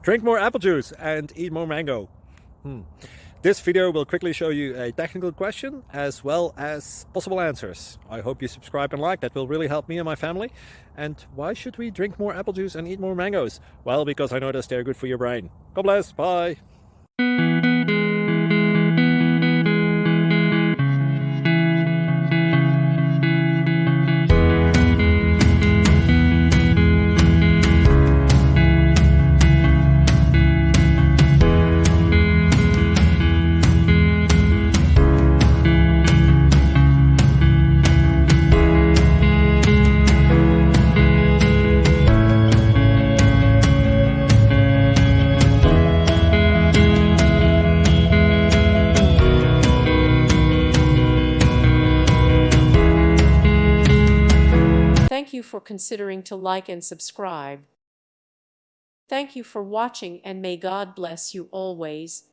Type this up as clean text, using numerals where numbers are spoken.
Drink more apple juice and eat more mango. This video will quickly show you a technical question as well as possible answers. I hope you subscribe and like, that will really help me and my family. And why should we drink more apple juice and eat more mangoes? Well, because I noticed they're good for your brain. God bless, bye. Thank you for considering to like and subscribe. Thank you for watching, and may God bless you always.